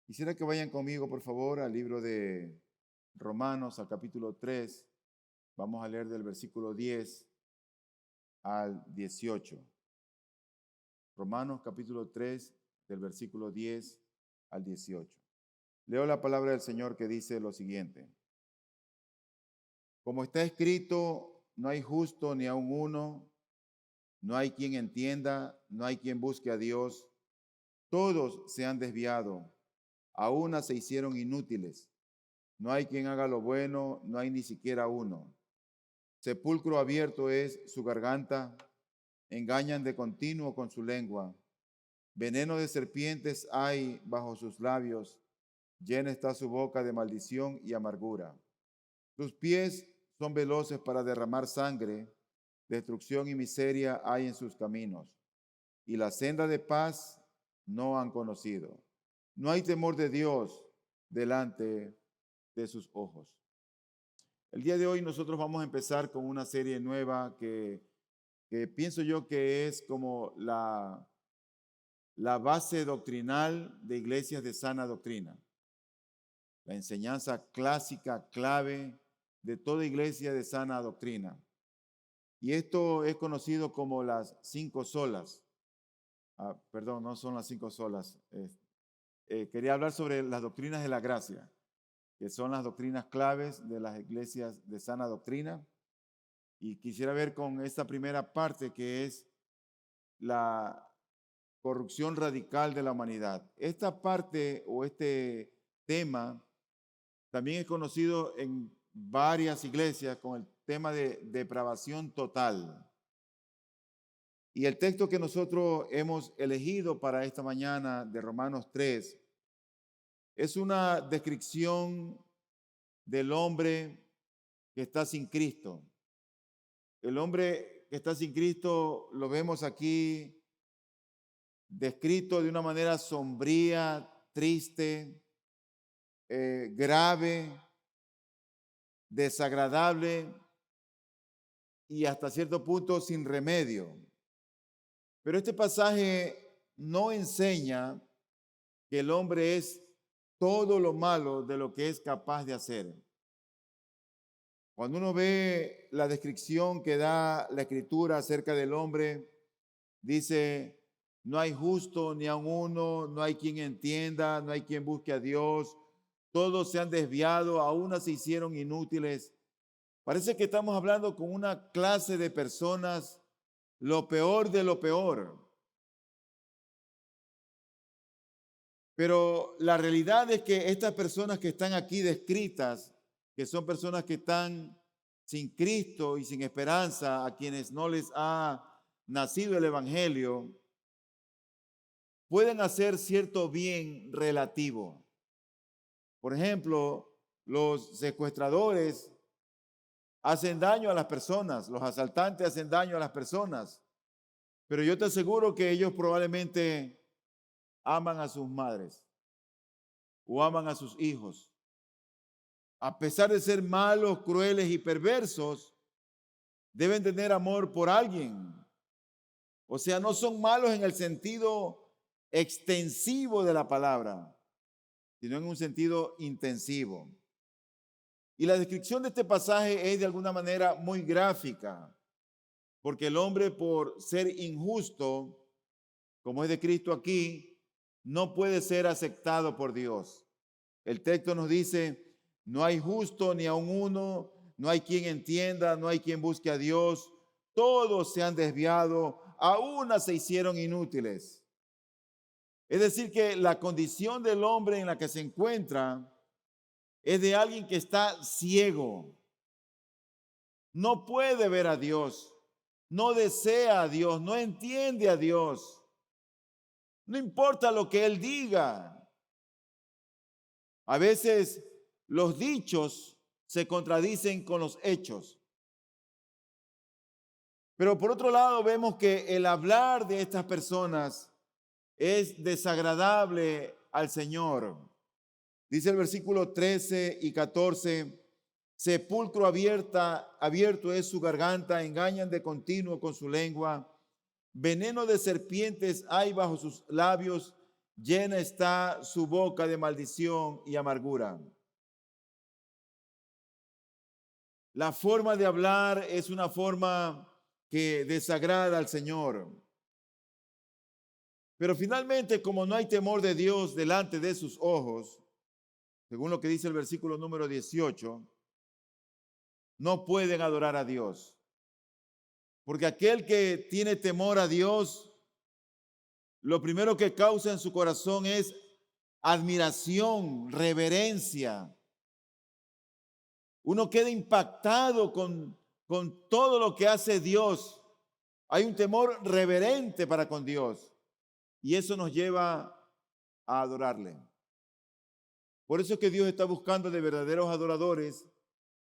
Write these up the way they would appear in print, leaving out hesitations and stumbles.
Quisiera que vayan conmigo, por favor, al libro de Romanos, al capítulo 3. Vamos a leer del versículo 10 al 18. Romanos, capítulo 3, del versículo 10 al 18. Leo la palabra del Señor que dice lo siguiente. Como está escrito, no hay justo ni aun uno, no hay quien entienda, no hay quien busque a Dios. Todos se han desviado, a una se hicieron inútiles. No hay quien haga lo bueno, no hay ni siquiera uno. Sepulcro abierto es su garganta, engañan de continuo con su lengua. Veneno de serpientes hay bajo sus labios, llena está su boca de maldición y amargura. Sus pies son veloces para derramar sangre, destrucción y miseria hay en sus caminos, y la senda de paz no han conocido. No hay temor de Dios delante de sus ojos. El día de hoy nosotros vamos a empezar con una serie nueva que pienso yo que es como la base doctrinal de iglesias de sana doctrina. La enseñanza clásica, clave de toda iglesia de sana doctrina. Y esto es conocido como las 5 solas. Perdón, no son las 5 solas. Quería hablar sobre las doctrinas de la gracia, que son las doctrinas claves de las iglesias de sana doctrina. Y quisiera ver con esta primera parte que es la corrupción radical de la humanidad. Esta parte o este tema también es conocido en varias iglesias con el tema de depravación total. Y el texto que nosotros hemos elegido para esta mañana de Romanos 3 es una descripción del hombre que está sin Cristo. El hombre que está sin Cristo lo vemos aquí descrito de una manera sombría, triste, grave, desagradable y hasta cierto punto sin remedio. Pero este pasaje no enseña que el hombre es todo lo malo de lo que es capaz de hacer. Cuando uno ve la descripción que da la Escritura acerca del hombre, dice, no hay justo ni aun uno, no hay quien entienda, no hay quien busque a Dios, todos se han desviado, a una se hicieron inútiles. Parece que estamos hablando con una clase de personas, lo peor de lo peor. Pero la realidad es que estas personas que están aquí descritas, que son personas que están sin Cristo y sin esperanza, a quienes no les ha nacido el Evangelio, pueden hacer cierto bien relativo. Por ejemplo, los secuestradores hacen daño a las personas, los asaltantes hacen daño a las personas, pero yo te aseguro que ellos probablemente aman a sus madres o aman a sus hijos. A pesar de ser malos, crueles y perversos, deben tener amor por alguien. O sea, no son malos en el sentido extensivo de la palabra, sino en un sentido intensivo. Y la descripción de este pasaje es de alguna manera muy gráfica, porque el hombre, por ser injusto, como es descrito aquí, no puede ser aceptado por Dios. El texto nos dice, no hay justo ni aun uno, no hay quien entienda, no hay quien busque a Dios, todos se han desviado, a una se hicieron inútiles. Es decir, que la condición del hombre en la que se encuentra es de alguien que está ciego. No puede ver a Dios, no desea a Dios, no entiende a Dios. No importa lo que Él diga. A veces los dichos se contradicen con los hechos. Pero por otro lado vemos que el hablar de estas personas es desagradable al Señor. Dice el versículo 13 y 14, sepulcro abierto es su garganta, engañan de continuo con su lengua, veneno de serpientes hay bajo sus labios, llena está su boca de maldición y amargura. La forma de hablar es una forma que desagrada al Señor. Pero finalmente, como no hay temor de Dios delante de sus ojos, según lo que dice el versículo número 18, no pueden adorar a Dios. Porque aquel que tiene temor a Dios, lo primero que causa en su corazón es admiración, reverencia. Uno queda impactado con todo lo que hace Dios. Hay un temor reverente para con Dios y eso nos lleva a adorarle. Por eso es que Dios está buscando de verdaderos adoradores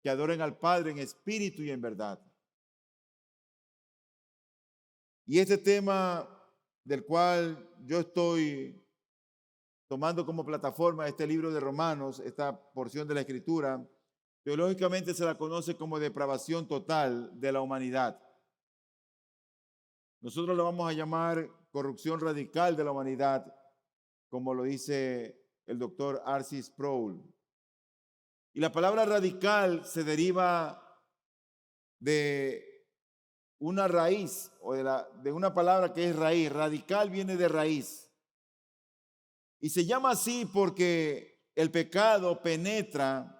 que adoren al Padre en espíritu y en verdad. Y este tema del cual yo estoy tomando como plataforma este libro de Romanos, esta porción de la Escritura, teológicamente se la conoce como depravación total de la humanidad. Nosotros lo vamos a llamar corrupción radical de la humanidad, como lo dice el doctor R.C. Sproul. Y la palabra radical se deriva de una raíz o de una palabra que es raíz. Radical viene de raíz. Y se llama así porque el pecado penetra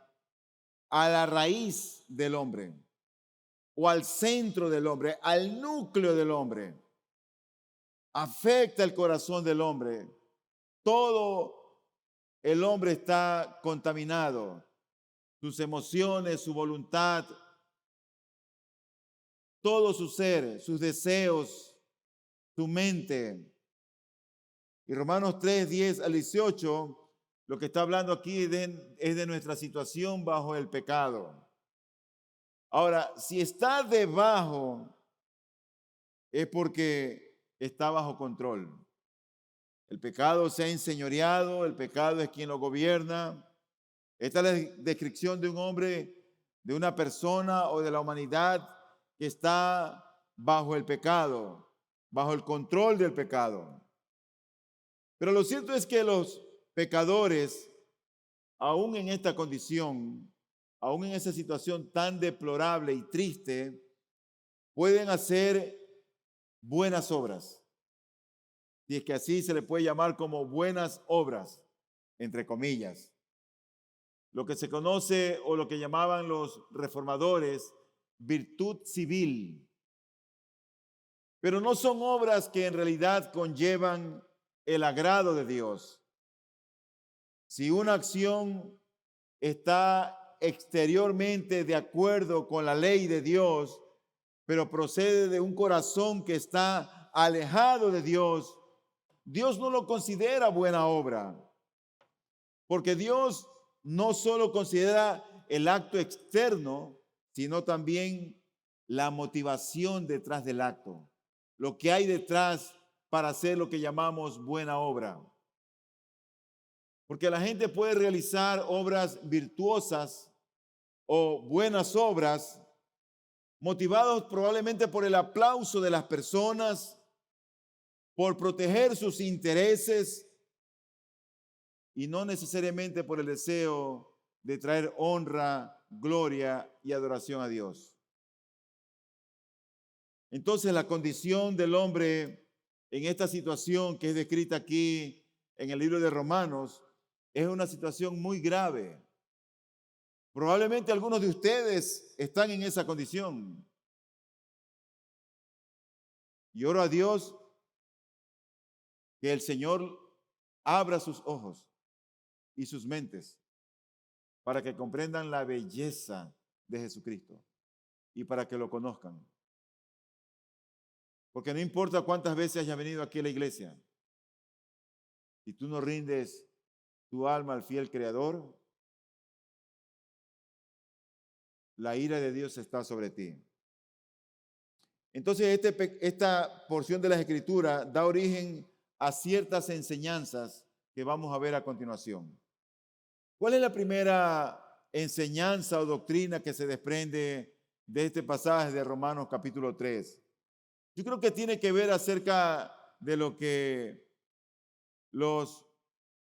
a la raíz del hombre o al centro del hombre, al núcleo del hombre. Afecta el corazón del hombre. Todo el hombre está contaminado. Sus emociones, su voluntad, todo su ser, sus deseos, su mente. Y Romanos 3, 10 al 18, lo que está hablando aquí es de nuestra situación bajo el pecado. Ahora, si está debajo, es porque está bajo control. El pecado se ha enseñoreado, el pecado es quien lo gobierna. Esta es la descripción de un hombre, de una persona o de la humanidad que está bajo el pecado, bajo el control del pecado. Pero lo cierto es que los pecadores, aún en esta condición, aún en esa situación tan deplorable y triste, pueden hacer buenas obras. Si es que así se le puede llamar como buenas obras, entre comillas. Lo que se conoce o lo que llamaban los reformadores virtud civil. Pero no son obras que en realidad conllevan el agrado de Dios. Si una acción está exteriormente de acuerdo con la ley de Dios, pero procede de un corazón que está alejado de Dios, Dios no lo considera buena obra. Porque Dios no solo considera el acto externo, sino también la motivación detrás del acto, lo que hay detrás para hacer lo que llamamos buena obra. Porque la gente puede realizar obras virtuosas o buenas obras motivados probablemente por el aplauso de las personas, por proteger sus intereses y no necesariamente por el deseo de traer honra, gloria y adoración a Dios. Entonces la condición del hombre en esta situación que es descrita aquí en el libro de Romanos es una situación muy grave. Probablemente algunos de ustedes están en esa condición. Y oro a Dios que el Señor abra sus ojos y sus mentes para que comprendan la belleza de Jesucristo y para que lo conozcan. Porque no importa cuántas veces hayas venido aquí a la iglesia, si tú no rindes tu alma al fiel Creador, la ira de Dios está sobre ti. Entonces, esta porción de las Escrituras da origen a ciertas enseñanzas que vamos a ver a continuación. ¿Cuál es la primera enseñanza o doctrina que se desprende de este pasaje de Romanos capítulo 3? Yo creo que tiene que ver acerca de lo que los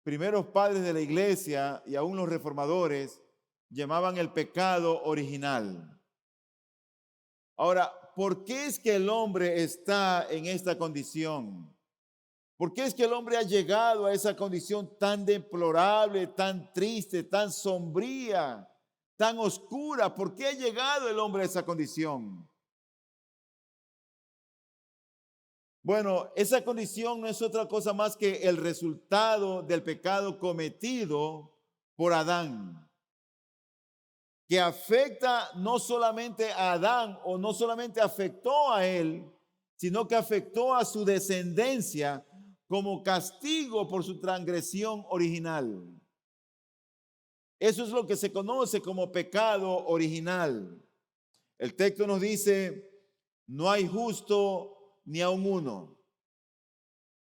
primeros padres de la iglesia y aún los reformadores llamaban el pecado original. Ahora, ¿por qué es que el hombre está en esta condición? ¿Por qué es que el hombre ha llegado a esa condición tan deplorable, tan triste, tan sombría, tan oscura? ¿Por qué ha llegado el hombre a esa condición? Bueno, esa condición no es otra cosa más que el resultado del pecado cometido por Adán, que afecta no solamente a Adán o no solamente afectó a él, sino que afectó a su descendencia como castigo por su transgresión original. Eso es lo que se conoce como pecado original. El texto nos dice, no hay justo ni aun uno.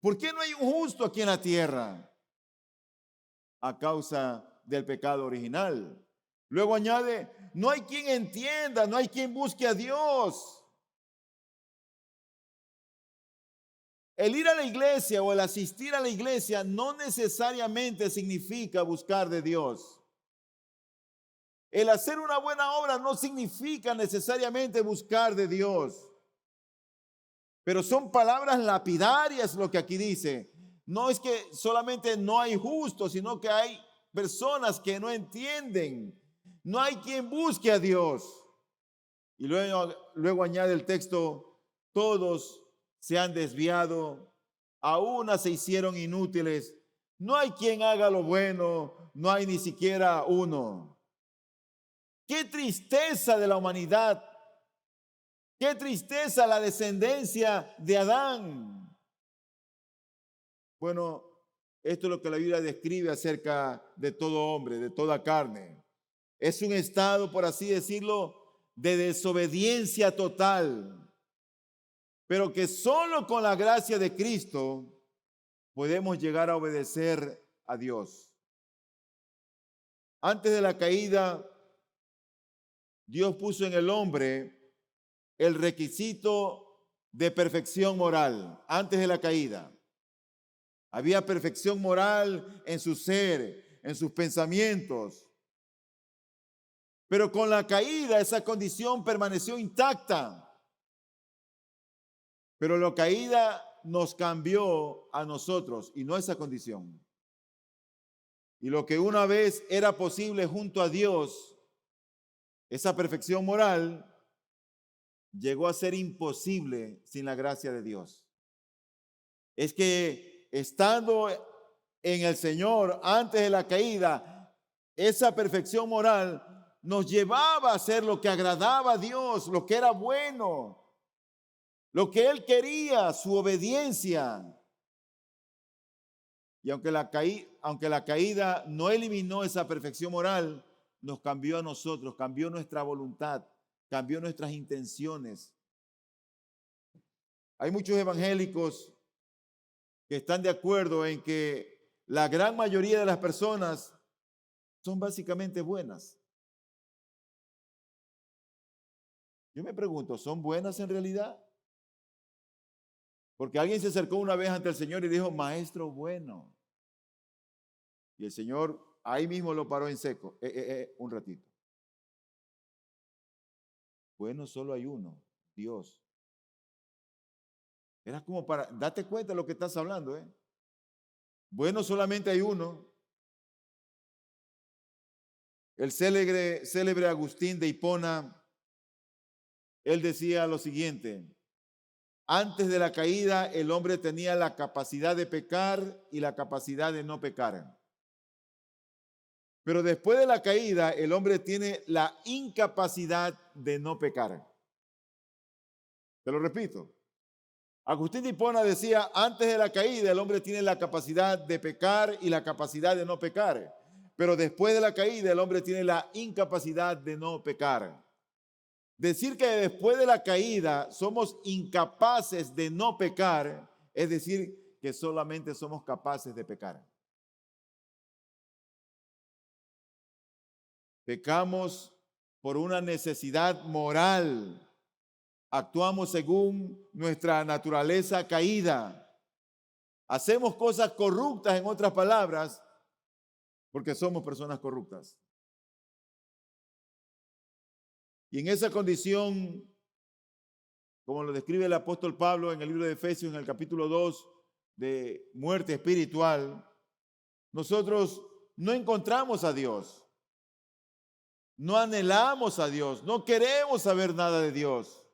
¿Por qué no hay un justo aquí en la tierra? A causa del pecado original. Luego añade, no hay quien entienda, no hay quien busque a Dios. El ir a la iglesia o el asistir a la iglesia no necesariamente significa buscar de Dios. El hacer una buena obra no significa necesariamente buscar de Dios. Pero son palabras lapidarias lo que aquí dice. No es que solamente no hay justos, sino que hay personas que no entienden. No hay quien busque a Dios. Y luego añade el texto, todos se han desviado, a una se hicieron inútiles. No hay quien haga lo bueno, no hay ni siquiera uno. Qué tristeza de la humanidad. Qué tristeza la descendencia de Adán. Bueno, esto es lo que la Biblia describe acerca de todo hombre, de toda carne. Es un estado, por así decirlo, de desobediencia total, pero que solo con la gracia de Cristo podemos llegar a obedecer a Dios. Antes de la caída, Dios puso en el hombre el requisito de perfección moral. Antes de la caída, había perfección moral en su ser, en sus pensamientos. Pero con la caída esa condición permaneció intacta. Pero la caída nos cambió a nosotros y no esa condición. Y lo que una vez era posible junto a Dios, esa perfección moral, llegó a ser imposible sin la gracia de Dios. Es que estando en el Señor antes de la caída, esa perfección moral nos llevaba a hacer lo que agradaba a Dios, lo que era bueno, lo que Él quería, su obediencia. Y aunque la caída no eliminó esa perfección moral, nos cambió a nosotros, cambió nuestra voluntad, cambió nuestras intenciones. Hay muchos evangélicos que están de acuerdo en que la gran mayoría de las personas son básicamente buenas. Yo me pregunto, ¿son buenas en realidad? Porque alguien se acercó una vez ante el Señor y dijo, maestro bueno. Y el Señor ahí mismo lo paró en seco. Un ratito. Bueno, solo hay uno, Dios. Era como para, date cuenta de lo que estás hablando, ¿eh? Bueno, solamente hay uno. El célebre Agustín de Hipona, él decía lo siguiente: antes de la caída, el hombre tenía la capacidad de pecar y la capacidad de no pecar. Pero después de la caída, el hombre tiene la incapacidad de no pecar. Te lo repito. Agustín de Hipona decía, antes de la caída, el hombre tiene la capacidad de pecar y la capacidad de no pecar. Pero después de la caída, el hombre tiene la incapacidad de no pecar. Decir que después de la caída somos incapaces de no pecar, es decir, que solamente somos capaces de pecar. Pecamos por una necesidad moral. Actuamos según nuestra naturaleza caída. Hacemos cosas corruptas, en otras palabras, porque somos personas corruptas. Y en esa condición, como lo describe el apóstol Pablo en el libro de Efesios, en el capítulo 2, de muerte espiritual, nosotros no encontramos a Dios, no anhelamos a Dios, no queremos saber nada de Dios.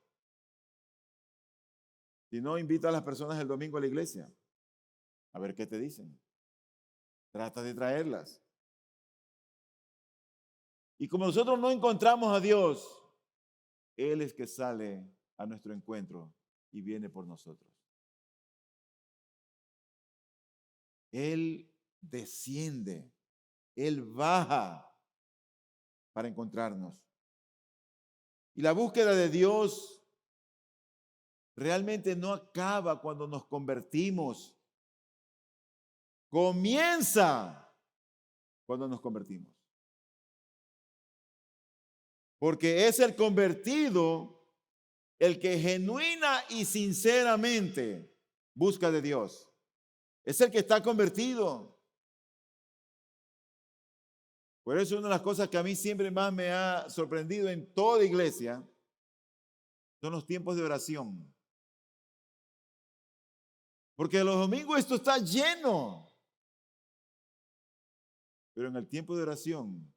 Si no, invita a las personas el domingo a la iglesia a ver qué te dicen. Trata de traerlas. Y como nosotros no encontramos a Dios, Él es que sale a nuestro encuentro y viene por nosotros. Él desciende, Él baja para encontrarnos. Y la búsqueda de Dios realmente no acaba cuando nos convertimos. Comienza cuando nos convertimos. Porque es el convertido el que genuina y sinceramente busca de Dios. Es el que está convertido. Por eso una de las cosas que a mí siempre más me ha sorprendido en toda iglesia son los tiempos de oración. Porque los domingos esto está lleno. Pero en el tiempo de oración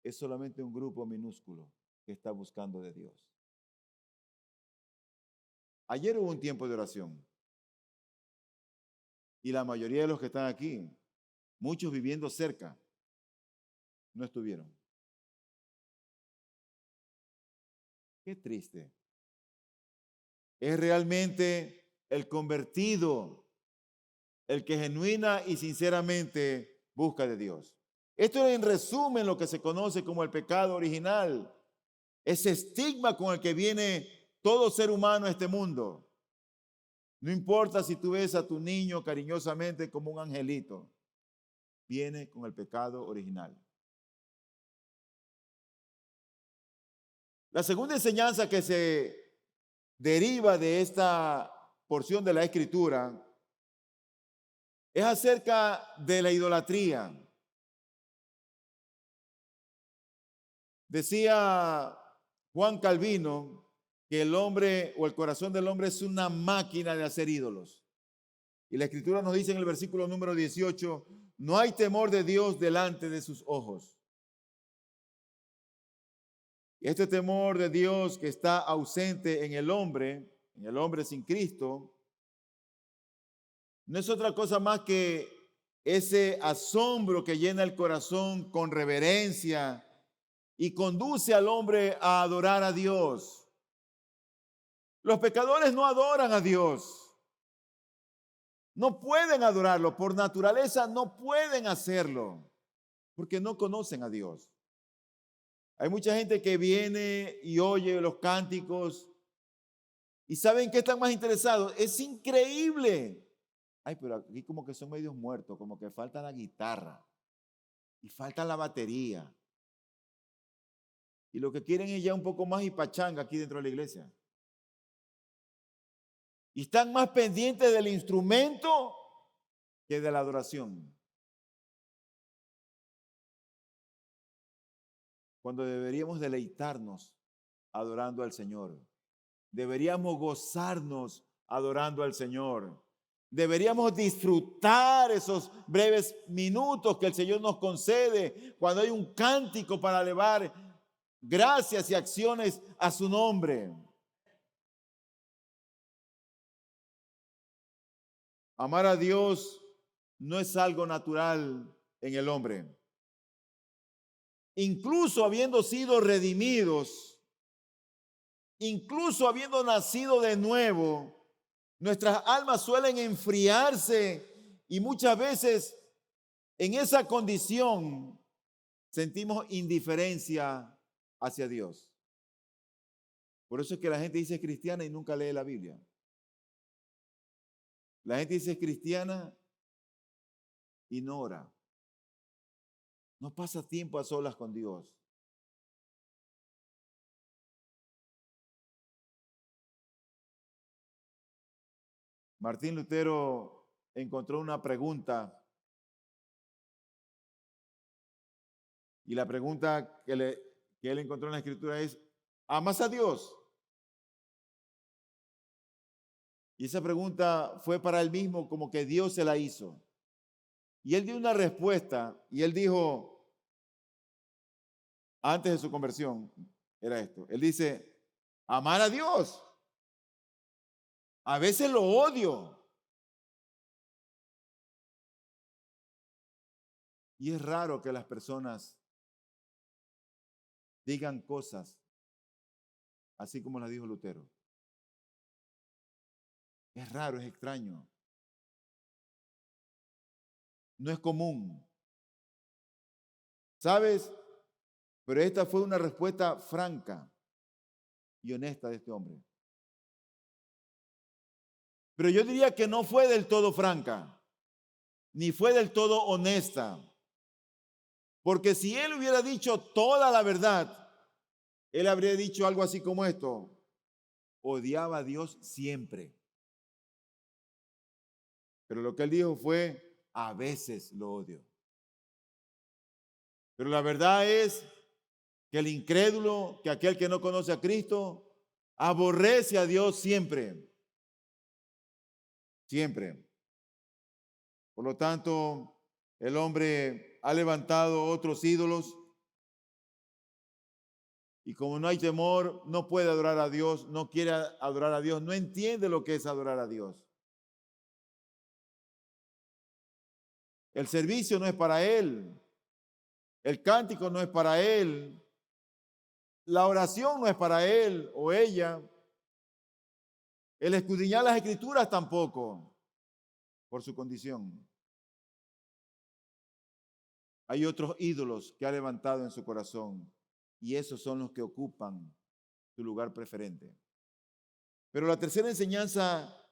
es solamente un grupo minúsculo que está buscando de Dios. Ayer hubo un tiempo de oración. Y la mayoría de los que están aquí, muchos viviendo cerca, no estuvieron. Qué triste. Es realmente el convertido, el que genuina y sinceramente busca de Dios. Esto es en resumen lo que se conoce como el pecado original. Ese estigma con el que viene todo ser humano a este mundo. No importa si tú ves a tu niño cariñosamente como un angelito, viene con el pecado original. La segunda enseñanza que se deriva de esta porción de la Escritura es acerca de la idolatría. Decía Juan Calvino que el hombre o el corazón del hombre es una máquina de hacer ídolos. Y la Escritura nos dice en el versículo número 18, no hay temor de Dios delante de sus ojos. Y este temor de Dios que está ausente en el hombre sin Cristo, no es otra cosa más que ese asombro que llena el corazón con reverencia y conduce al hombre a adorar a Dios. Los pecadores no adoran a Dios. No pueden adorarlo. Por naturaleza no pueden hacerlo porque no conocen a Dios. Hay mucha gente que viene y oye los cánticos y ¿saben qué están más interesados? Es increíble. Ay, pero aquí como que son medios muertos, como que falta la guitarra y falta la batería. Y lo que quieren es ya un poco más y pachanga aquí dentro de la iglesia. Y están más pendientes del instrumento que de la adoración. Cuando deberíamos deleitarnos adorando al Señor. Deberíamos gozarnos adorando al Señor. Deberíamos disfrutar esos breves minutos que el Señor nos concede cuando hay un cántico para elevar gracias y acciones a su nombre. Amar a Dios no es algo natural en el hombre. Incluso habiendo sido redimidos, incluso habiendo nacido de nuevo, nuestras almas suelen enfriarse y muchas veces en esa condición sentimos indiferencia hacia Dios. Por eso es que la gente dice cristiana y nunca lee la Biblia. La gente dice cristiana y no ora. No pasa tiempo a solas con Dios. Martín Lutero encontró una pregunta, y la pregunta que él encontró en la Escritura es, ¿amas a Dios? Y esa pregunta fue para él mismo, como que Dios se la hizo. Y él dio una respuesta, y él dijo, antes de su conversión, era esto. Él dice, amar a Dios. A veces lo odio. Y es raro que las personas digan cosas así como las dijo Lutero. Es raro, es extraño. No es común. ¿Sabes? Pero esta fue una respuesta franca y honesta de este hombre. Pero yo diría que no fue del todo franca, ni fue del todo honesta. Porque si él hubiera dicho toda la verdad, él habría dicho algo así como esto: odiaba a Dios siempre. Pero lo que él dijo fue, a veces lo odio. Pero la verdad es que el incrédulo, que aquel que no conoce a Cristo, aborrece a Dios siempre. Siempre. Por lo tanto, el hombre ha levantado otros ídolos y como no hay temor, no puede adorar a Dios, no quiere adorar a Dios, no entiende lo que es adorar a Dios. El servicio no es para él, el cántico no es para él, la oración no es para él o ella, el escudriñar las escrituras tampoco, por su condición. Hay otros ídolos que ha levantado en su corazón y esos son los que ocupan su lugar preferente. Pero la tercera enseñanza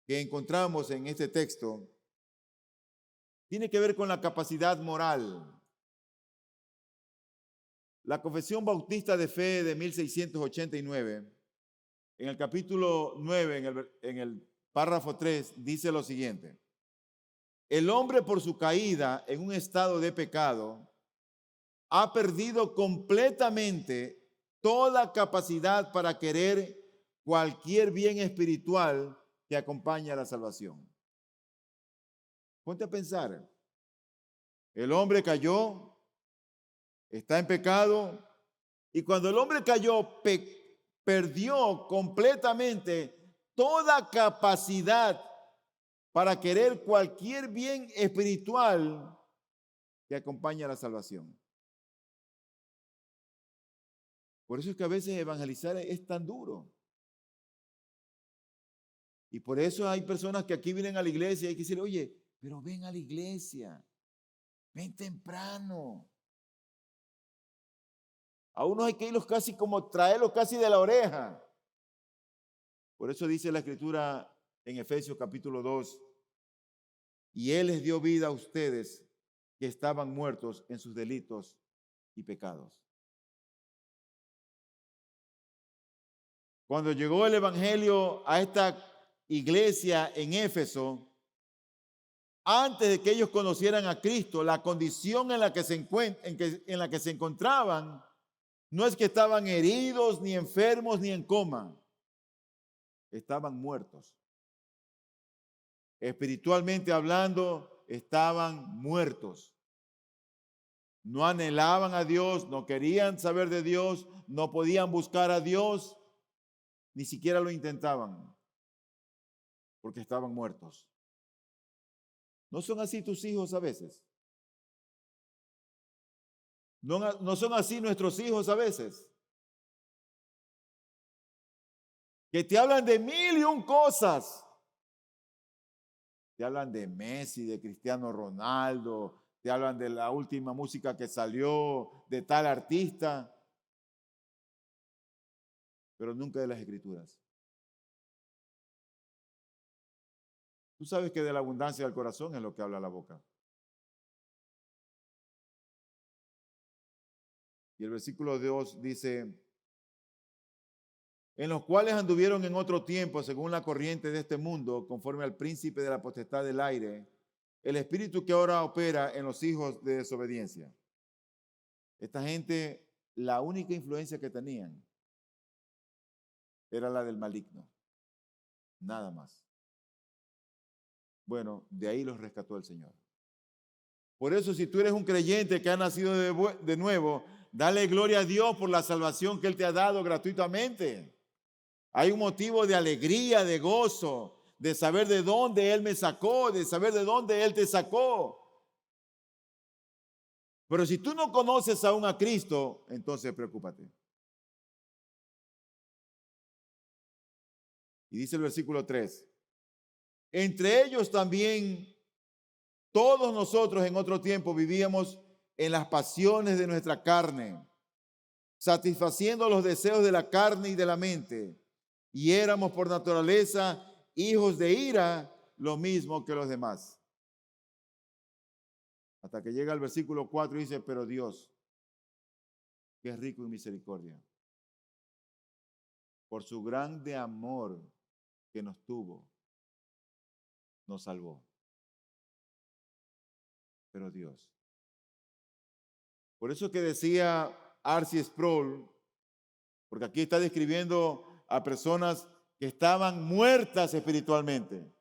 que encontramos en este texto tiene que ver con la capacidad moral. La Confesión Bautista de Fe de 1689, en el capítulo 9, en el párrafo 3, dice lo siguiente: el hombre por su caída en un estado de pecado ha perdido completamente toda capacidad para querer cualquier bien espiritual que acompañe a la salvación. Ponte a pensar, el hombre cayó, está en pecado, y cuando el hombre cayó, perdió completamente toda capacidad para querer cualquier bien espiritual que acompañe a la salvación. Por eso es que a veces evangelizar es tan duro. Y por eso hay personas que aquí vienen a la iglesia y hay que decir, oye, pero ven a la iglesia, ven temprano. A unos hay que irlos casi como traerlos casi de la oreja. Por eso dice la Escritura en Efesios capítulo 2, y Él les dio vida a ustedes que estaban muertos en sus delitos y pecados. Cuando llegó el Evangelio a esta iglesia en Éfeso, antes de que ellos conocieran a Cristo, la condición en la que se encontraban no es que estaban heridos, ni enfermos, ni en coma. Estaban muertos. Espiritualmente hablando, estaban muertos. No anhelaban a Dios, no querían saber de Dios, no podían buscar a Dios, ni siquiera lo intentaban, porque estaban muertos. ¿No son así tus hijos a veces? ¿No son así nuestros hijos a veces? Que te hablan de mil y un cosas. Te hablan de Messi, de Cristiano Ronaldo, te hablan de la última música que salió, de tal artista, pero nunca de las Escrituras. Tú sabes que de la abundancia del corazón es lo que habla la boca. Y el versículo 2 dice, en los cuales anduvieron en otro tiempo según la corriente de este mundo, conforme al príncipe de la potestad del aire, el espíritu que ahora opera en los hijos de desobediencia. Esta gente, la única influencia que tenían era la del maligno, nada más. Bueno, de ahí los rescató el Señor. Por eso, si tú eres un creyente que ha nacido de nuevo, dale gloria a Dios por la salvación que Él te ha dado gratuitamente. Hay un motivo de alegría, de gozo, de saber de dónde Él me sacó, de saber de dónde Él te sacó. Pero si tú no conoces aún a Cristo, entonces preocúpate. Y dice el versículo 3, entre ellos también todos nosotros en otro tiempo vivíamos en las pasiones de nuestra carne, satisfaciendo los deseos de la carne y de la mente, y éramos por naturaleza hijos de ira, lo mismo que los demás. Hasta que llega el versículo 4 y dice, pero Dios, que es rico en misericordia, por su grande amor que nos tuvo, nos salvó. Pero Dios. Por eso que decía R.C. Sproul, porque aquí está describiendo a personas que estaban muertas espiritualmente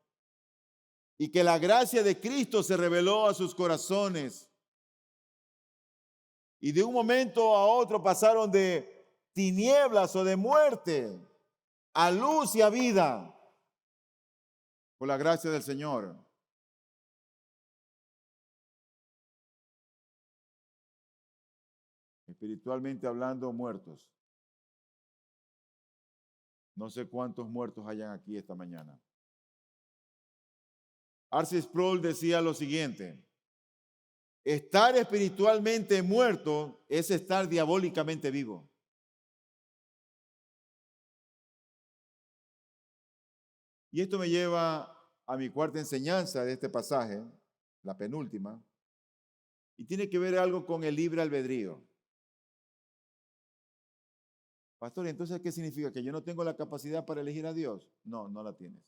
y que la gracia de Cristo se reveló a sus corazones y de un momento a otro pasaron de tinieblas o de muerte a luz y a vida por la gracia del Señor. Espiritualmente hablando, muertos. No sé cuántos muertos hayan aquí esta mañana. R.C. Sproul decía lo siguiente: estar espiritualmente muerto es estar diabólicamente vivo. Y esto me lleva a mi cuarta enseñanza de este pasaje, la penúltima, y tiene que ver algo con el libre albedrío. Pastor, entonces, ¿qué significa? ¿Que yo no tengo la capacidad para elegir a Dios? No, no la tienes.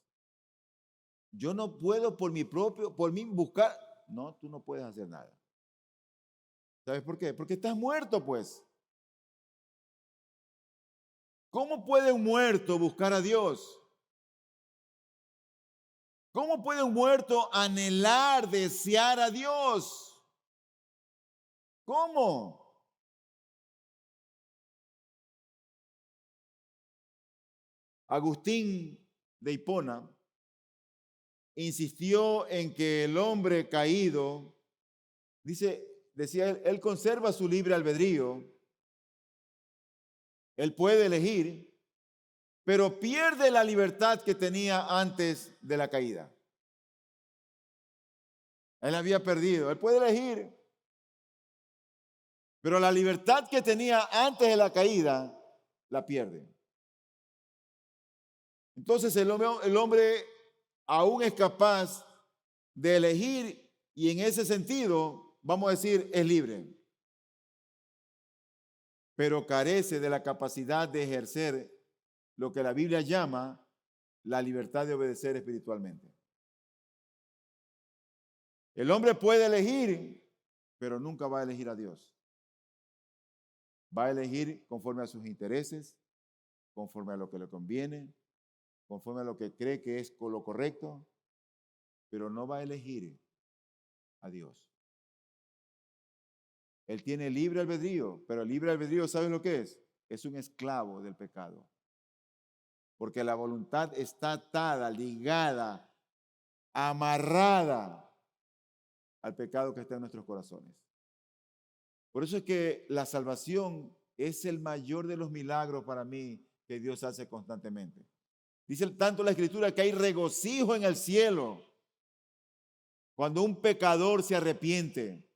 Yo no puedo por mí buscar. No, tú no puedes hacer nada. ¿Sabes por qué? Porque estás muerto, pues. ¿Cómo puede un muerto buscar a Dios? ¿Cómo puede un muerto anhelar, desear a Dios? ¿Cómo? Agustín de Hipona insistió en que el hombre caído, decía él conserva su libre albedrío, él puede elegir, pero pierde la libertad que tenía antes de la caída. Él había perdido, él puede elegir, pero la libertad que tenía antes de la caída la pierde. Entonces el hombre aún es capaz de elegir y en ese sentido, vamos a decir, es libre, pero carece de la capacidad de ejercer lo que la Biblia llama la libertad de obedecer espiritualmente. El hombre puede elegir, pero nunca va a elegir a Dios. Va a elegir conforme a sus intereses, conforme a lo que le conviene, conforme a lo que cree que es lo correcto, pero no va a elegir a Dios. Él tiene libre albedrío, pero el libre albedrío, ¿sabes lo que es? Es un esclavo del pecado. Porque la voluntad está atada, ligada, amarrada al pecado que está en nuestros corazones. Por eso es que la salvación es el mayor de los milagros para mí que Dios hace constantemente. Dice tanto la Escritura que hay regocijo en el cielo cuando un pecador se arrepiente,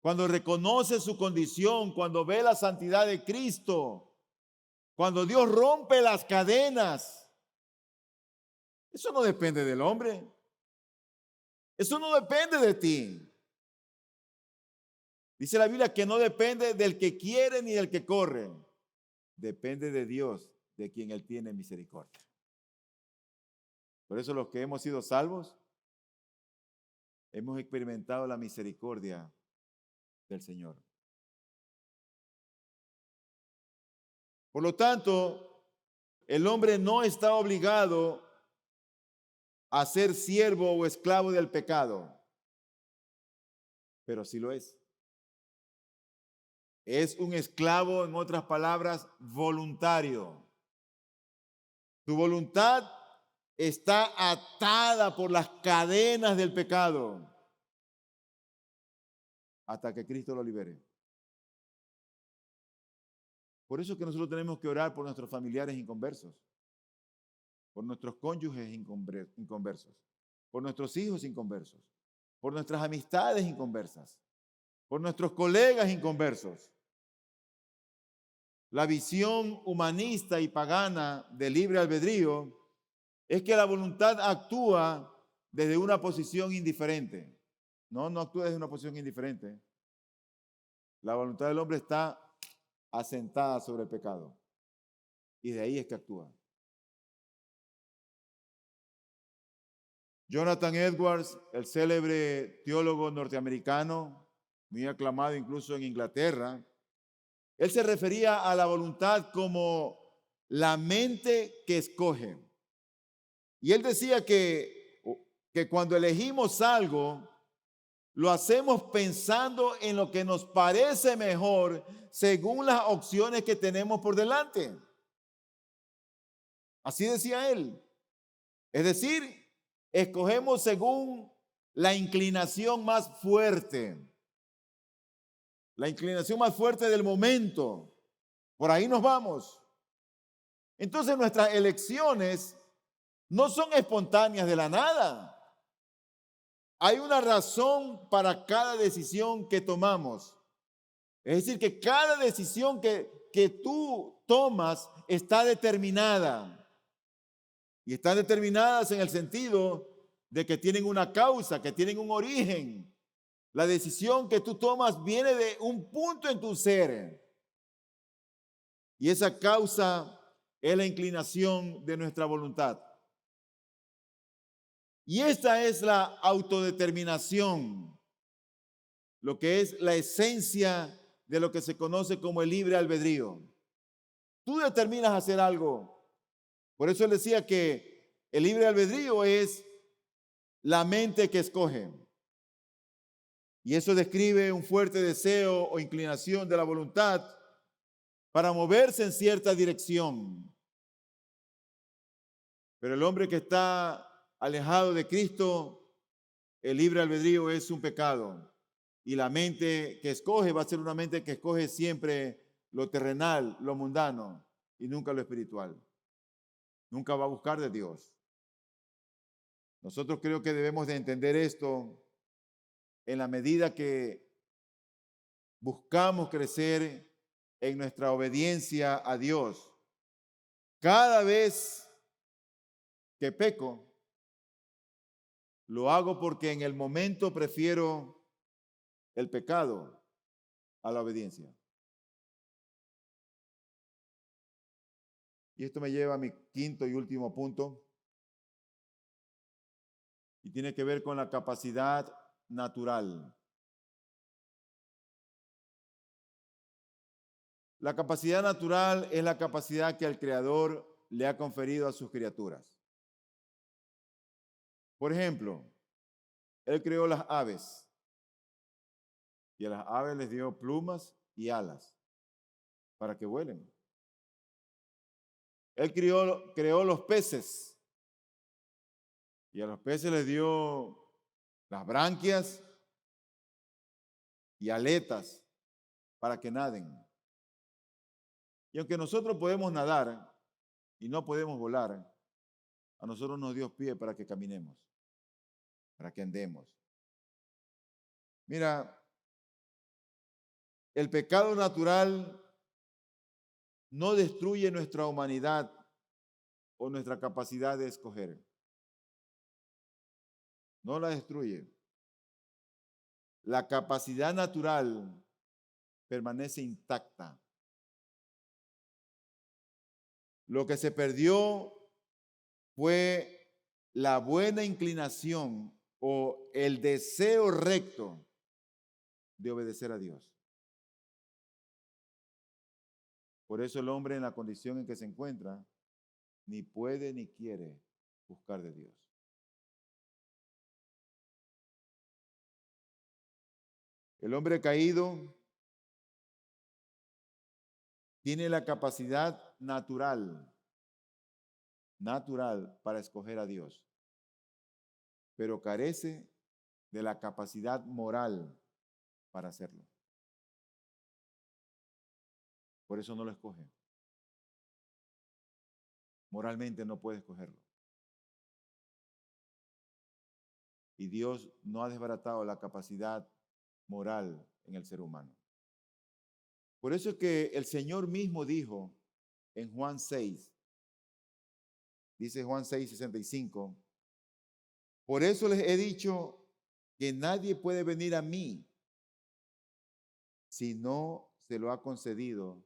cuando reconoce su condición, cuando ve la santidad de Cristo, cuando Dios rompe las cadenas. Eso no depende del hombre. Eso no depende de ti. Dice la Biblia que no depende del que quiere ni del que corre. Depende de Dios, de quien Él tiene misericordia. Por eso los que hemos sido salvos, hemos experimentado la misericordia del Señor. Por lo tanto, el hombre no está obligado a ser siervo o esclavo del pecado, pero sí lo es. Es un esclavo, en otras palabras, voluntario. Tu voluntad está atada por las cadenas del pecado hasta que Cristo lo libere. Por eso es que nosotros tenemos que orar por nuestros familiares inconversos, por nuestros cónyuges inconversos, por nuestros hijos inconversos, por nuestras amistades inconversas, por nuestros colegas inconversos. La visión humanista y pagana del libre albedrío es que la voluntad actúa desde una posición indiferente. No actúa desde una posición indiferente. La voluntad del hombre está asentada sobre el pecado. Y de ahí es que actúa. Jonathan Edwards, el célebre teólogo norteamericano, muy aclamado incluso en Inglaterra, él se refería a la voluntad como la mente que escoge. Y él decía que cuando elegimos algo, lo hacemos pensando en lo que nos parece mejor según las opciones que tenemos por delante. Así decía él. Es decir, escogemos según la inclinación más fuerte. La inclinación más fuerte del momento. Por ahí nos vamos. Entonces nuestras elecciones no son espontáneas de la nada. Hay una razón para cada decisión que tomamos. Es decir, que cada decisión que tú tomas está determinada. Y están determinadas en el sentido de que tienen una causa, que tienen un origen. La decisión que tú tomas viene de un punto en tu ser. Y esa causa es la inclinación de nuestra voluntad. Y esta es la autodeterminación, lo que es la esencia de lo que se conoce como el libre albedrío. Tú determinas hacer algo. Por eso él decía que el libre albedrío es la mente que escoge. Y eso describe un fuerte deseo o inclinación de la voluntad para moverse en cierta dirección. Pero el hombre que está alejado de Cristo, el libre albedrío es un pecado. Y la mente que escoge va a ser una mente que escoge siempre lo terrenal, lo mundano y nunca lo espiritual. Nunca va a buscar de Dios. Nosotros creo que debemos de entender esto en la medida que buscamos crecer en nuestra obediencia a Dios. Cada vez que peco, lo hago porque en el momento prefiero el pecado a la obediencia. Y esto me lleva a mi quinto y último punto. Y tiene que ver con la capacidad natural. La capacidad natural es la capacidad que el Creador le ha conferido a sus criaturas. Por ejemplo, Él creó las aves y a las aves les dio plumas y alas para que vuelen. Él creó los peces y a los peces les dio las branquias y aletas para que naden. Y aunque nosotros podemos nadar y no podemos volar, a nosotros nos dio pie para que caminemos, para que andemos. Mira, el pecado natural no destruye nuestra humanidad o nuestra capacidad de escoger. No la destruye. La capacidad natural permanece intacta. Lo que se perdió fue la buena inclinación o el deseo recto de obedecer a Dios. Por eso el hombre en la condición en que se encuentra ni puede ni quiere buscar de Dios. El hombre caído tiene la capacidad natural para escoger a Dios, pero carece de la capacidad moral para hacerlo. Por eso no lo escoge. Moralmente no puede escogerlo. Y Dios no ha desbaratado la capacidad moral en el ser humano. Por eso es que el Señor mismo dijo en Juan 6, dice Juan 6:65, por eso les he dicho que nadie puede venir a mí si no se lo ha concedido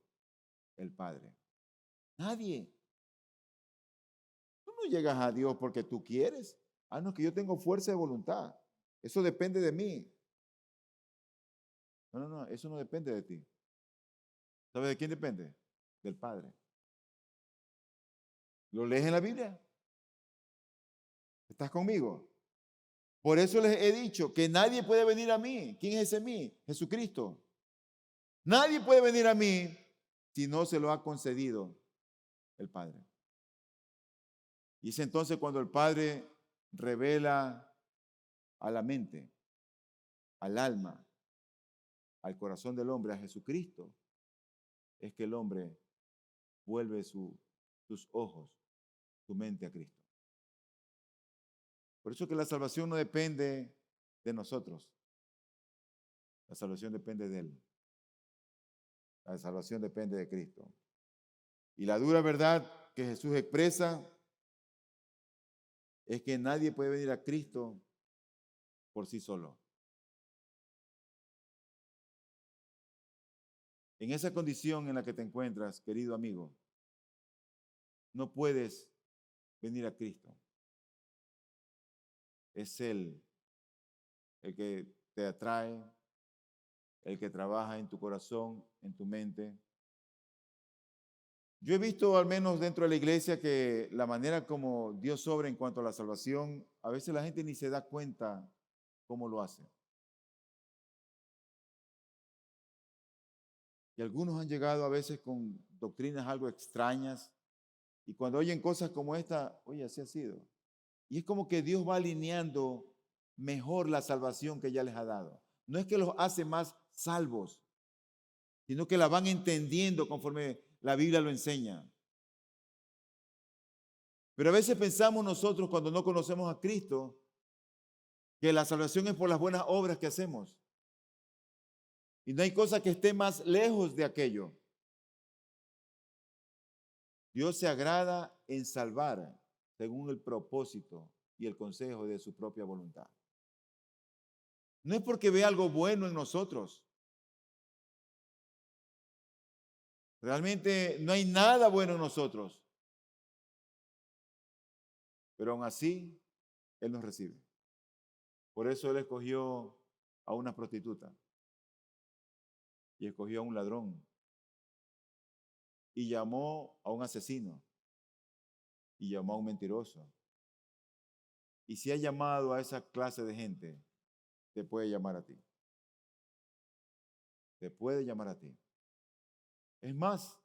el Padre. Nadie. Tú no llegas a Dios porque tú quieres. Ah, no, que yo tengo fuerza de voluntad. Eso depende de mí. No, eso no depende de ti. ¿Sabes de quién depende? Del Padre. ¿Lo lees en la Biblia? ¿Estás conmigo? Por eso les he dicho que nadie puede venir a mí. ¿Quién es ese mí? Jesucristo. Nadie puede venir a mí si no se lo ha concedido el Padre. Y es entonces cuando el Padre revela a la mente, al alma, al corazón del hombre, a Jesucristo, es que el hombre vuelve sus ojos, su mente a Cristo. Por eso que la salvación no depende de nosotros. La salvación depende de Él. La salvación depende de Cristo. Y la dura verdad que Jesús expresa es que nadie puede venir a Cristo por sí solo. En esa condición en la que te encuentras, querido amigo, no puedes venir a Cristo. Es Él el que te atrae, el que trabaja en tu corazón, en tu mente. Yo he visto, al menos dentro de la iglesia, que la manera como Dios obra en cuanto a la salvación, a veces la gente ni se da cuenta cómo lo hace. Y algunos han llegado a veces con doctrinas algo extrañas, y cuando oyen cosas como esta, oye, así ha sido. Y es como que Dios va alineando mejor la salvación que ya les ha dado. No es que los hace más salvos, sino que la van entendiendo conforme la Biblia lo enseña. Pero a veces pensamos nosotros, cuando no conocemos a Cristo, que la salvación es por las buenas obras que hacemos. Y no hay cosa que esté más lejos de aquello. Dios se agrada en salvar según el propósito y el consejo de su propia voluntad. No es porque ve algo bueno en nosotros. Realmente no hay nada bueno en nosotros. Pero aún así, Él nos recibe. Por eso Él escogió a una prostituta y escogió a un ladrón y llamó a un asesino y llamó a un mentiroso. Y si ha llamado a esa clase de gente, te puede llamar a ti. Te puede llamar a ti. Es más,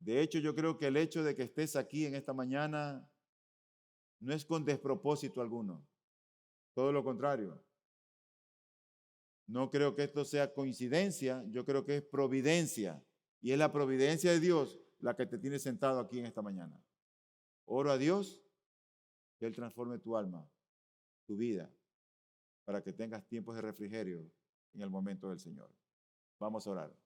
de hecho yo creo que el hecho de que estés aquí en esta mañana no es con despropósito alguno. Todo lo contrario. No creo que esto sea coincidencia, yo creo que es providencia. Y es la providencia de Dios la que te tiene sentado aquí en esta mañana. Oro a Dios que Él transforme tu alma, tu vida, para que tengas tiempos de refrigerio en el momento del Señor. Vamos a orar.